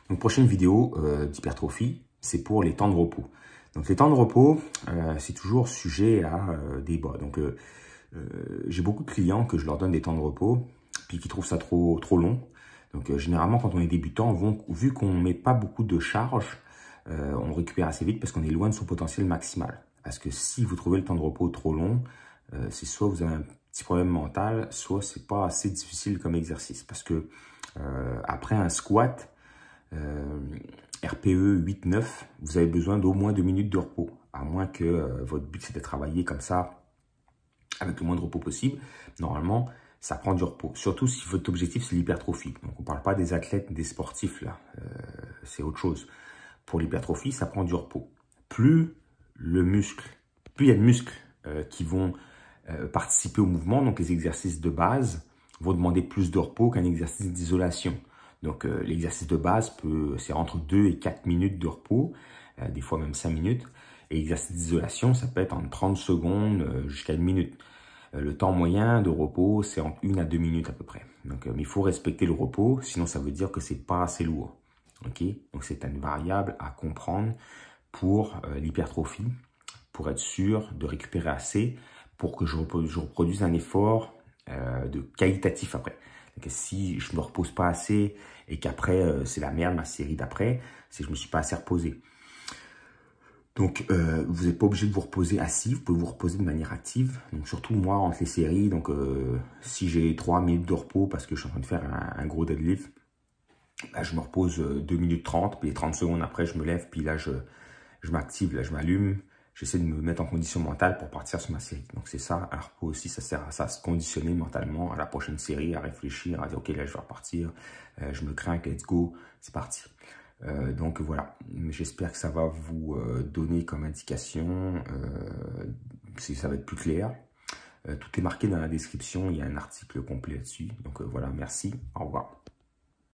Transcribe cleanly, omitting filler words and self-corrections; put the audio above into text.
Donc, prochaine vidéo d'hypertrophie, c'est pour les temps de repos. Donc, les temps de repos, c'est toujours sujet à débat. Donc, j'ai beaucoup de clients que je leur donne des temps de repos, puis qui trouvent ça trop long. Donc, généralement, quand on est débutant, vu qu'on ne met pas beaucoup de charge, on récupère assez vite parce qu'on est loin de son potentiel maximal. Parce que si vous trouvez le temps de repos trop long, c'est soit vous avez un petit problème mental, soit c'est pas assez difficile comme exercice. Parce que après un squat, RPE 8-9, vous avez besoin d'au moins 2 minutes de repos. À moins que votre but c'est de travailler comme ça, avec le moins de repos possible. Normalement, ça prend du repos. Surtout si votre objectif c'est l'hypertrophie. Donc on ne parle pas des athlètes, des sportifs là. C'est autre chose. Pour l'hypertrophie, ça prend du repos. Plus il y a de muscles qui vont participer au mouvement, donc les exercices de base vont demander plus de repos qu'un exercice d'isolation. Donc l'exercice de base, c'est entre 2 et 4 minutes de repos, des fois même 5 minutes. Et l'exercice d'isolation, ça peut être entre 30 secondes jusqu'à 1 minute. Le temps moyen de repos, c'est entre 1 à 2 minutes à peu près. Donc, mais il faut respecter le repos, sinon ça veut dire que c'est pas assez lourd. Okay? Donc c'est une variable à comprendre pour l'hypertrophie, pour être sûr de récupérer assez pour que je reproduise un effort de qualitatif après. Donc, si je me repose pas assez et qu'après c'est la merde, ma série d'après, c'est que je me suis pas assez reposé. Donc, vous n'êtes pas obligé de vous reposer assis, vous pouvez vous reposer de manière active. Donc, surtout moi, entre les séries, donc si j'ai 3 minutes de repos parce que je suis en train de faire un gros deadlift, là, je me repose 2 minutes 30, puis 30 secondes après, je me lève, puis là, je m'active, là, je m'allume. J'essaie de me mettre en condition mentale pour partir sur ma série. Donc, c'est ça, un repos aussi, ça sert à ça, à se conditionner mentalement à la prochaine série, à réfléchir, à dire, OK, là, je vais repartir, je me craque, let's go, c'est parti. Donc voilà, j'espère que ça va vous donner comme indication, si ça va être plus clair. Tout est marqué dans la description, il y a un article complet là-dessus. Donc voilà, merci, au revoir.